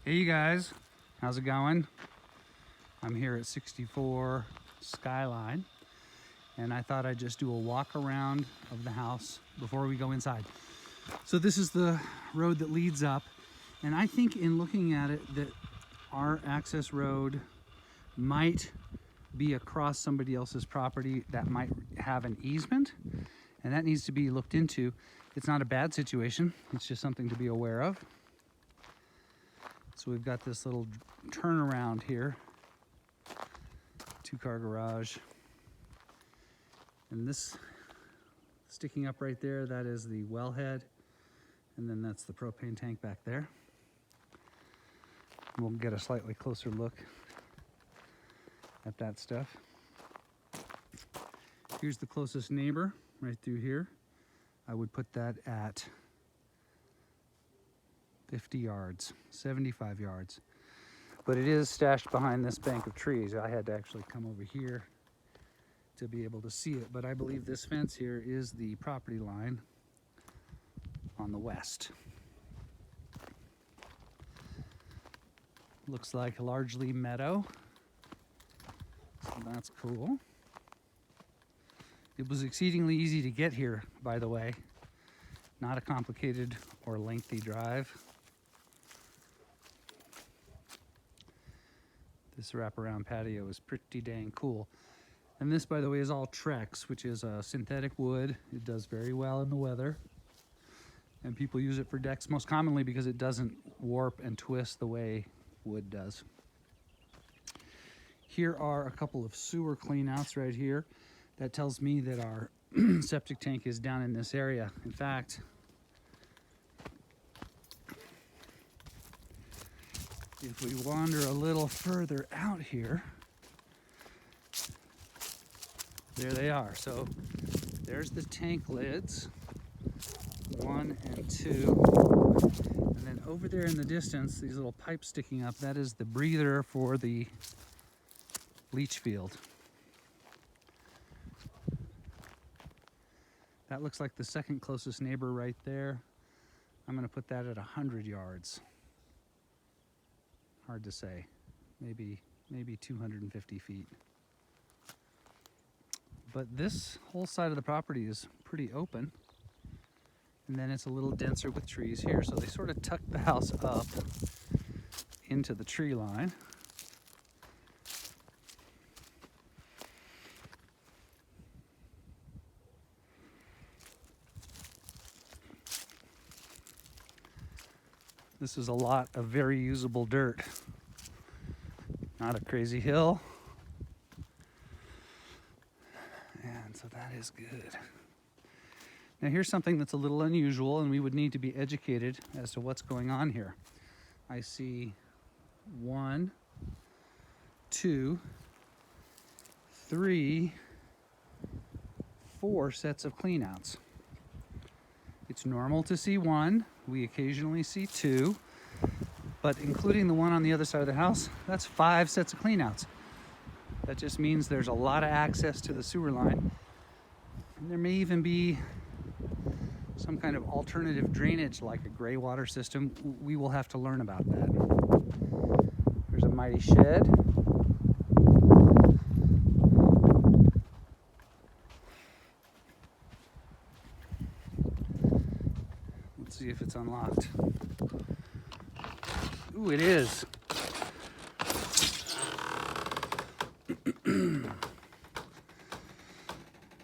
Hey you guys, how's it going? I'm here at 64 Skyline and I thought I'd just do a walk around of the house before we go inside. So this is the road that leads up, and I think in looking at it that our access road might be across somebody else's property that might have an easement, and that needs to be looked into. It's not a bad situation, it's just something to be aware of. So we've got this little turnaround here, 2-car garage, and this sticking up right there, that is the wellhead, and then that's the propane tank back there. We'll get a slightly closer look at that stuff. Here's the closest neighbor right through here. I would put that at 50 yards, 75 yards. But it is stashed behind this bank of trees. I had to actually come over here to be able to see it, but I believe this fence here is the property line on the west. Looks like largely meadow, so that's cool. It was exceedingly easy to get here, by the way. Not a complicated or lengthy drive. This wraparound patio is pretty dang cool. And this, by the way, is all Trex, which is a synthetic wood. It does very well in the weather. And people use it for decks most commonly because it doesn't warp and twist the way wood does. Here are a couple of sewer cleanouts right here. That tells me that our septic tank is down in this area. In fact, if we wander a little further out here, there they are. So there's the tank lids, 1 and 2. And then over there in the distance, these little pipes sticking up, that is the breather for the leach field. That looks like the second closest neighbor right there. I'm gonna put that at 100 yards. Hard to say, maybe 250 feet. But this whole side of the property is pretty open. And then it's a little denser with trees here. So they sort of tuck the house up into the tree line. This is a lot of very usable dirt. Not a crazy hill. And so that is good. Now here's something that's a little unusual, and we would need to be educated as to what's going on here. I see 1, 2, 3, 4 sets of cleanouts. It's normal to see 1. We occasionally see 2, but including the one on the other side of the house, that's 5 sets of cleanouts. That just means there's a lot of access to the sewer line. And there may even be some kind of alternative drainage like a gray water system. We will have to learn about that. There's a mighty shed. Let's see if it's unlocked. Ooh, it is.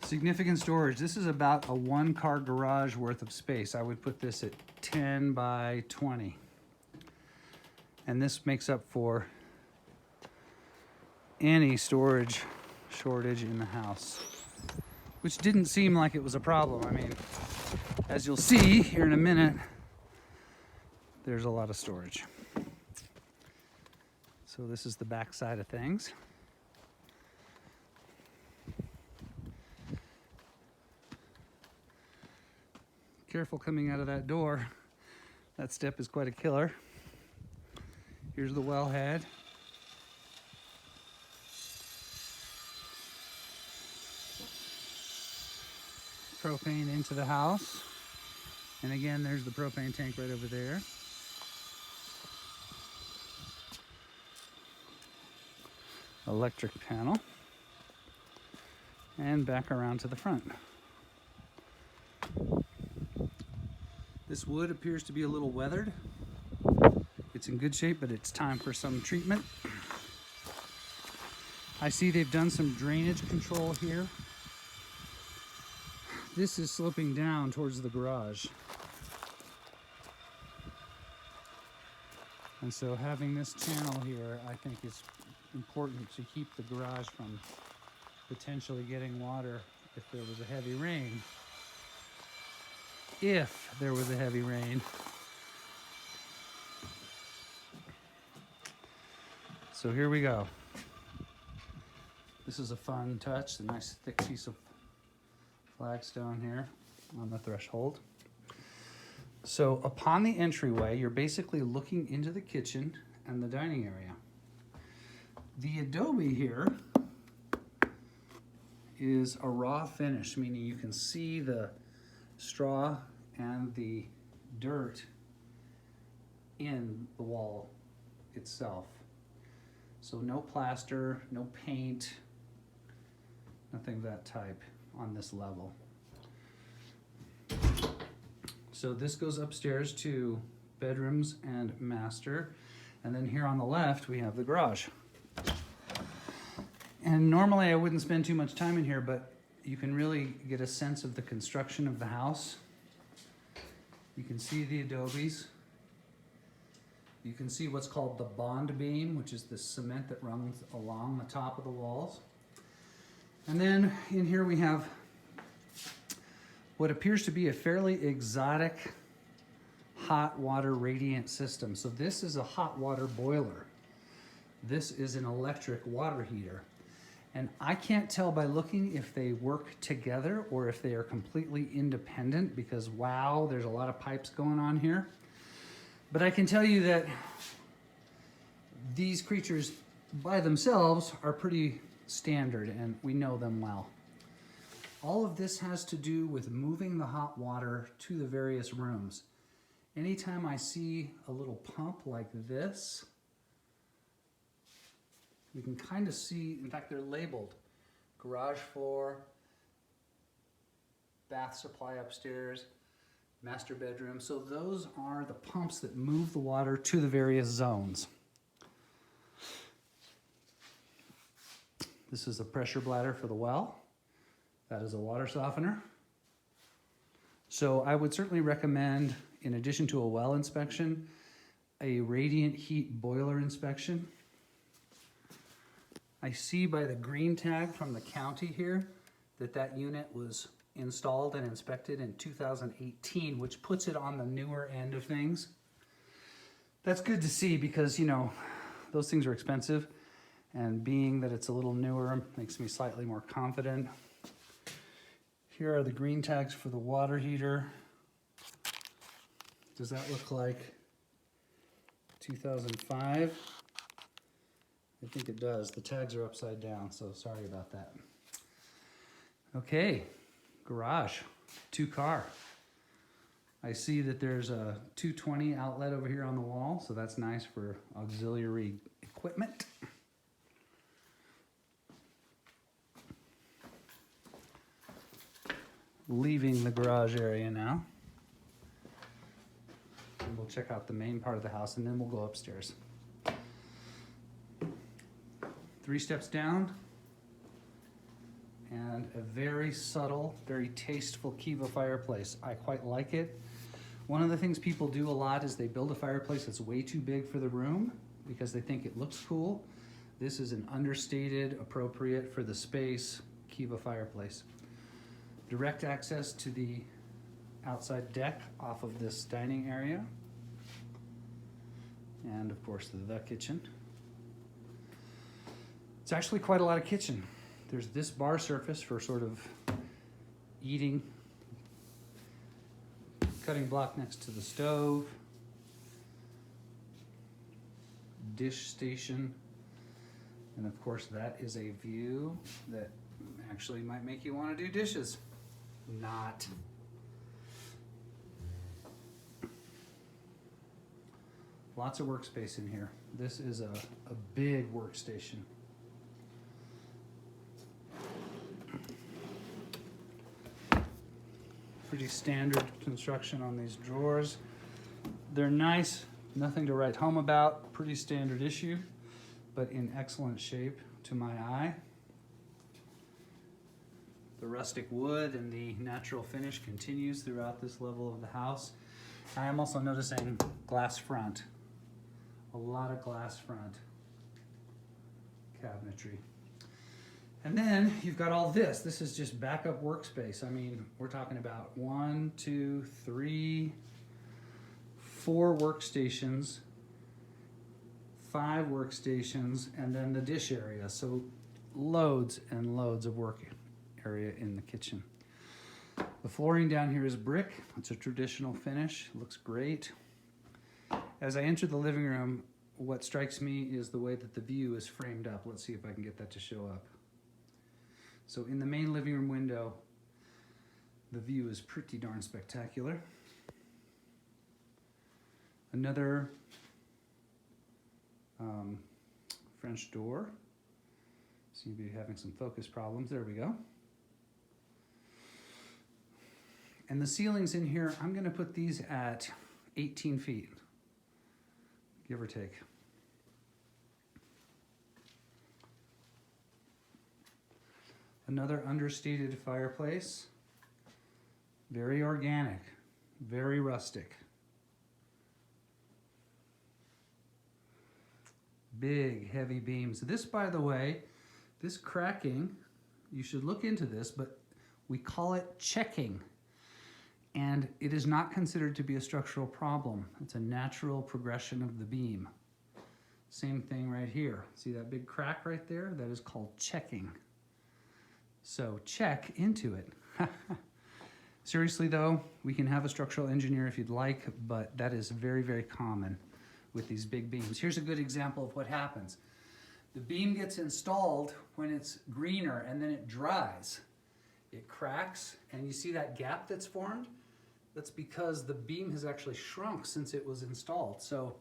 Significant storage. This is about a 1-car garage worth of space. I would put this at 10 by 20. And this makes up for any storage shortage in the house, which didn't seem like it was a problem. I mean, as you'll see here in a minute, there's a lot of storage. So this is the back side of things. Careful coming out of that door. That step is quite a killer. Here's the wellhead. Propane into the house. And again, there's the propane tank right over there. electric panel, and back around to the front. This wood appears to be a little weathered. It's in good shape, but it's time for some treatment. I see they've done some drainage control here. This is sloping down towards the garage. And so having this channel here, I think, is important to keep the garage from potentially getting water if there was a heavy rain. If there was a heavy rain. So here we go. This is a fun touch, a nice thick piece of flagstone here on the threshold. So upon the entryway, you're basically looking into the kitchen and the dining area. The adobe here is a raw finish, meaning you can see the straw and the dirt in the wall itself. So no plaster, no paint, nothing of that type on this level. So this goes upstairs to bedrooms and master. And then here on the left, we have the garage. And normally I wouldn't spend too much time in here, but you can really get a sense of the construction of the house. You can see the adobes. You can see what's called the bond beam, which is the cement that runs along the top of the walls. And then in here we have what appears to be a fairly exotic hot water radiant system. So this is a hot water boiler. This is an electric water heater. And I can't tell by looking if they work together or if they are completely independent, because wow, there's a lot of pipes going on here. But I can tell you that these creatures by themselves are pretty standard and we know them well. All of this has to do with moving the hot water to the various rooms. Anytime I see a little pump like this, we can kind of see, in fact, they're labeled garage floor, bath supply upstairs, master bedroom. So those are the pumps that move the water to the various zones. This is a pressure bladder for the well. That is a water softener. So I would certainly recommend, in addition to a well inspection, a radiant heat boiler inspection. I see by the green tag from the county here that that unit was installed and inspected in 2018, which puts it on the newer end of things. That's good to see because, you know, those things are expensive, and being that it's a little newer makes me slightly more confident. Here are the green tags for the water heater. Does that look like 2005? I think it does. The tags are upside down, so sorry about that. Okay, garage, 2-car. I see that there's a 220 outlet over here on the wall, so that's nice for auxiliary equipment. Leaving the garage area now. And we'll check out the main part of the house and then we'll go upstairs. 3 steps down, and a very subtle, very tasteful Kiva fireplace. I quite like it. One of the things people do a lot is they build a fireplace that's way too big for the room because they think it looks cool. This is an understated, appropriate for the space Kiva fireplace. Direct access to the outside deck off of this dining area. And of course the kitchen. It's actually quite a lot of kitchen. There's this bar surface for sort of eating, cutting block next to the stove, dish station, and of course that is a view that actually might make you want to do dishes. Not. Lots of workspace in here. This is a big workstation. Pretty standard construction on these drawers. They're nice, nothing to write home about, pretty standard issue, but in excellent shape to my eye. The rustic wood and the natural finish continues throughout this level of the house. I am also noticing glass front, a lot of glass front cabinetry. And then you've got all this. This is just backup workspace. I mean, we're talking about 1, 2, 3, 4 workstations, 5 workstations, and then the dish area. So loads and loads of work area in the kitchen. The flooring down here is brick. It's a traditional finish. It looks great. As I enter the living room, what strikes me is the way that the view is framed up. Let's see if I can get that to show up. So in the main living room window, the view is pretty darn spectacular. Another French door. Seem to be having some focus problems. There we go. And the ceilings in here, I'm going to put these at 18 feet, give or take. Another understated fireplace. Very organic, very rustic. Big, heavy beams. This, by the way, this cracking, you should look into this, but we call it checking. And it is not considered to be a structural problem. It's a natural progression of the beam. Same thing right here. See that big crack right there? That is called checking. So check into it. Seriously though, we can have a structural engineer if you'd like, but that is very, very common with these big beams. Here's a good example of what happens. The beam gets installed when it's greener and then it dries. It cracks, and you see that gap that's formed? That's because the beam has actually shrunk since it was installed. So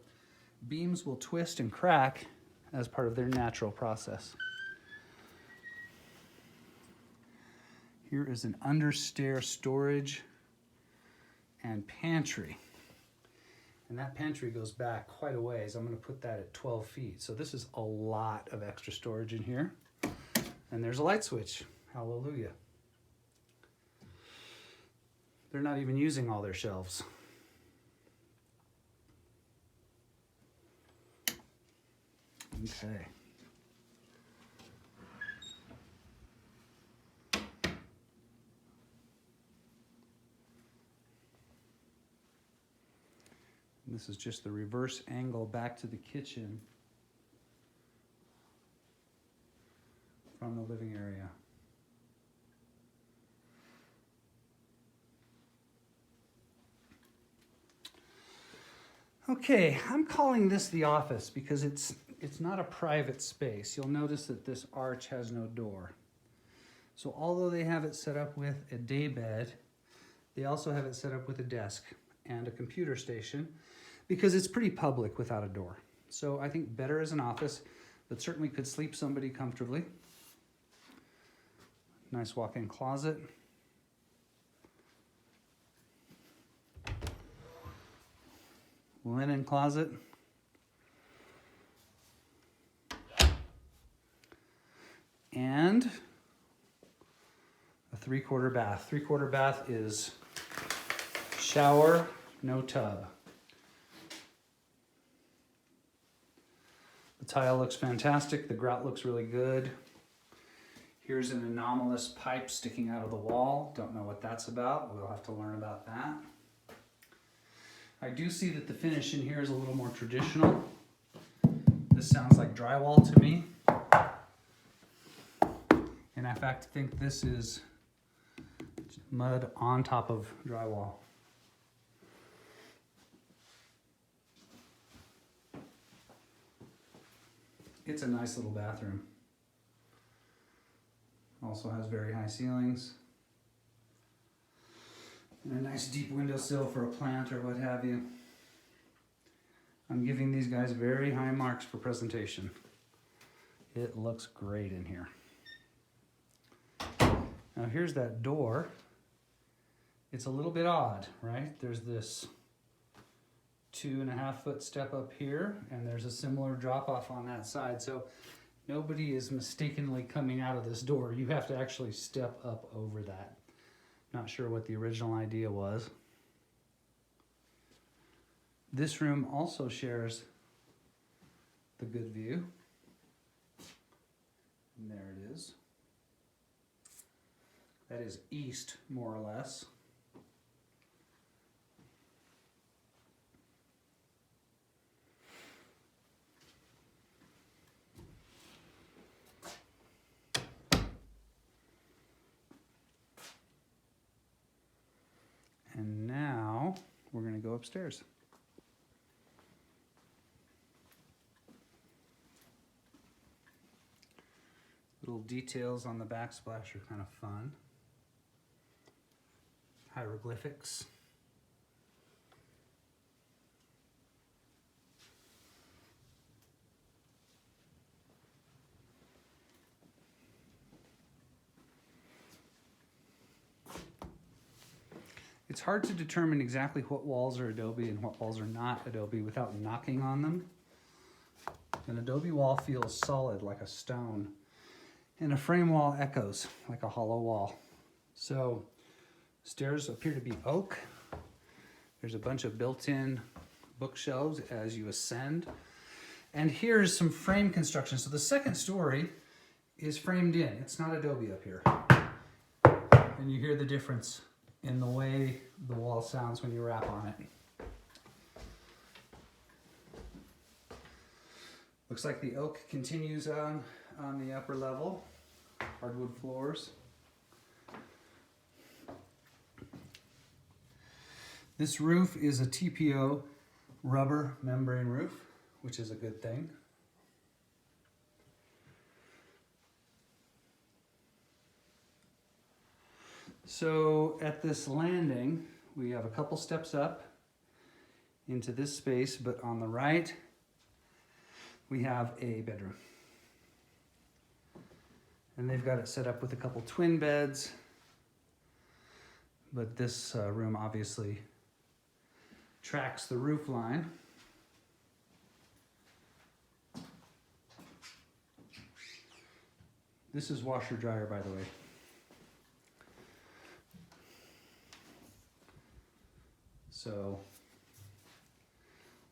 beams will twist and crack as part of their natural process. Here is an understair storage and pantry. And that pantry goes back quite a ways. I'm going to put that at 12 feet. So this is a lot of extra storage in here. And there's a light switch. Hallelujah. They're not even using all their shelves. Okay. This is just the reverse angle back to the kitchen from the living area. Okay, I'm calling this the office because it's not a private space. You'll notice that this arch has no door. So although they have it set up with a day bed, they also have it set up with a desk and a computer station because it's pretty public without a door. So I think better as an office, but certainly could sleep somebody comfortably. Nice walk-in closet. Linen closet. And a 3/4 bath. 3/4 bath is shower, no tub. The tile looks fantastic. The grout looks really good. Here's an anomalous pipe sticking out of the wall. Don't know what that's about. We'll have to learn about that. I do see that the finish in here is a little more traditional. This sounds like drywall to me. And I, in fact, think this is mud on top of drywall. It's a nice little bathroom. Also has very high ceilings. And a nice deep windowsill for a plant or what have you. I'm giving these guys very high marks for presentation. It looks great in here. Now here's that door It's a little bit odd, right? There's this 2.5 foot step up here, and there's a similar drop off on that side. So nobody is mistakenly coming out of this door. You have to actually step up over that. Not sure what the original idea was. This room also shares the good view. And there it is. That is east, more or less. And now we're going to go upstairs. Little details on the backsplash are kind of fun. Hieroglyphics. It's hard to determine exactly what walls are adobe and what walls are not adobe without knocking on them. An adobe wall feels solid like a stone, and a frame wall echoes like a hollow wall. So stairs appear to be oak. There's a bunch of built-in bookshelves as you ascend. And here's some frame construction. So the second story is framed in. It's not adobe up here. And you hear the difference in the way the wall sounds when you rap on it. Looks like the oak continues on the upper level. Hardwood floors. This roof is a TPO rubber membrane roof, which is a good thing. So at this landing, we have a couple steps up into this space, but on the right, we have a bedroom. And they've got it set up with a couple twin beds, but this room obviously tracks the roof line. This is washer dryer, by the way. So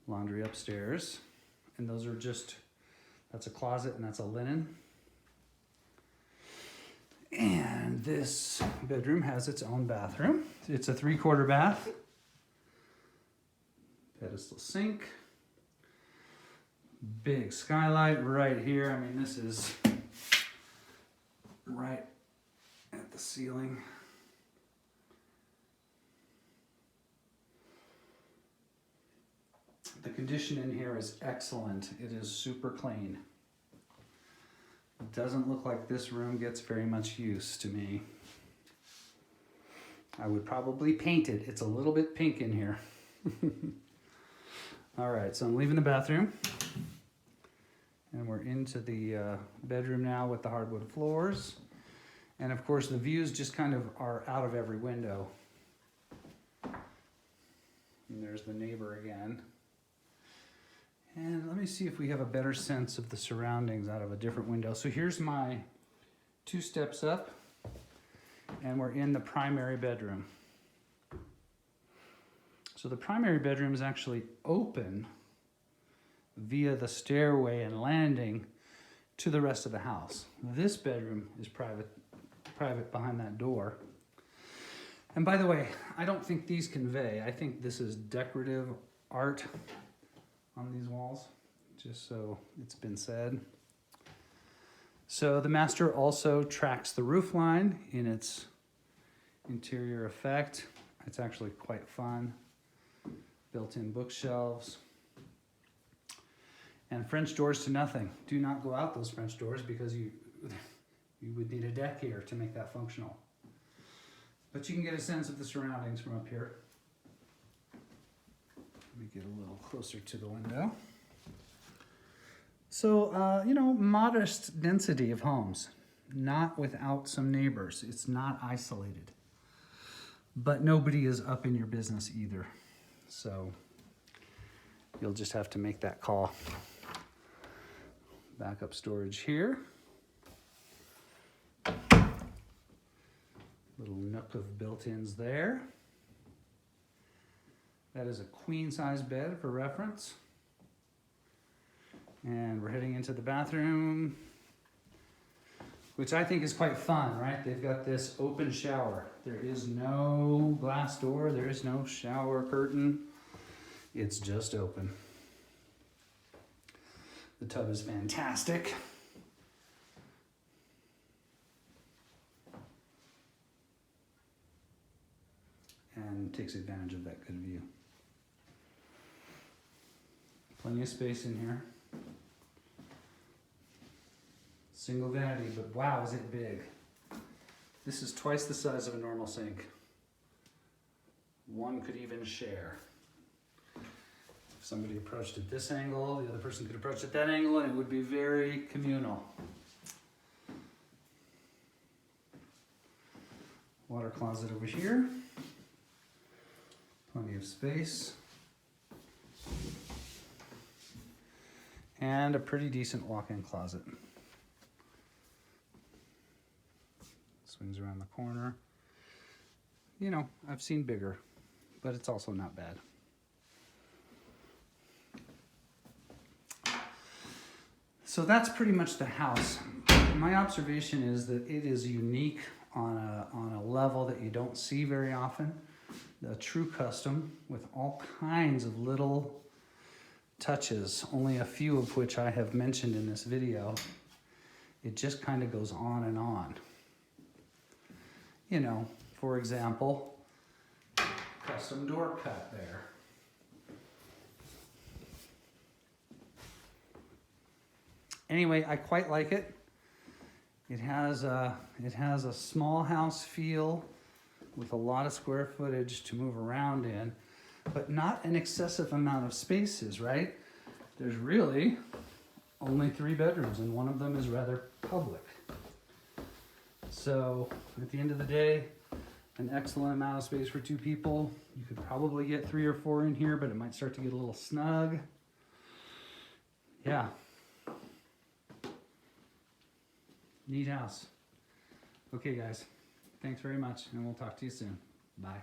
laundry upstairs, and those are just, that's a closet and that's a linen. And this bedroom has its own bathroom. It's a 3/4 bath. Pedestal sink. Big skylight right here. I mean, this is right at the ceiling. The condition in here is excellent. It is super clean. It doesn't look like this room gets very much use to me. I would probably paint it. It's a little bit pink in here. All right, so I'm leaving the bathroom. And we're into the bedroom now with the hardwood floors. And of course the views just kind of are out of every window. And there's the neighbor again. And let me see if we have a better sense of the surroundings out of a different window. So here's my 2 steps up, and we're in the primary bedroom. So the primary bedroom is actually open via the stairway and landing to the rest of the house. This bedroom is private behind that door. And by the way, I don't think these convey. I think this is decorative art on these walls, just so it's been said. So the master also tracks the roof line in its interior effect. It's actually quite fun. Built-in bookshelves. And French doors to nothing. Do not go out those French doors because you would need a deck here to make that functional. But you can get a sense of the surroundings from up here. Let me get a little closer to the window. So, you know, modest density of homes, not without some neighbors. It's not isolated. but nobody is up in your business either. So you'll just have to make that call. Backup storage here. Little nook of built-ins there. That is a queen size bed for reference. And we're heading into the bathroom, which I think is quite fun, right? They've got this open shower. There is no glass door, there is no shower curtain. It's just open. The tub is fantastic. And takes advantage of that good view. Plenty of space in here. Single vanity, but wow, is it big. This is twice the size of a normal sink. One could even share. If somebody approached at this angle, the other person could approach at that angle, and it would be very communal. Water closet over here. Plenty of space. And a pretty decent walk-in closet. Swings around the corner. You know, I've seen bigger, but it's also not bad. So that's pretty much the house. My observation is that it is unique on a level that you don't see very often. A true custom with all kinds of little touches, only a few of which I have mentioned in this video. It just kind of goes on and on. You know, for example, custom door cut there. Anyway, I quite like it. It has a small house feel with a lot of square footage to move around in, but not an excessive amount of spaces, right? There's really only 3 bedrooms, and one of them is rather public. So at the end of the day, an excellent amount of space for 2 people. You could probably get 3 or 4 in here, but it might start to get a little snug. Yeah. Neat house. Okay, guys. Thanks very much, and we'll talk to you soon. Bye.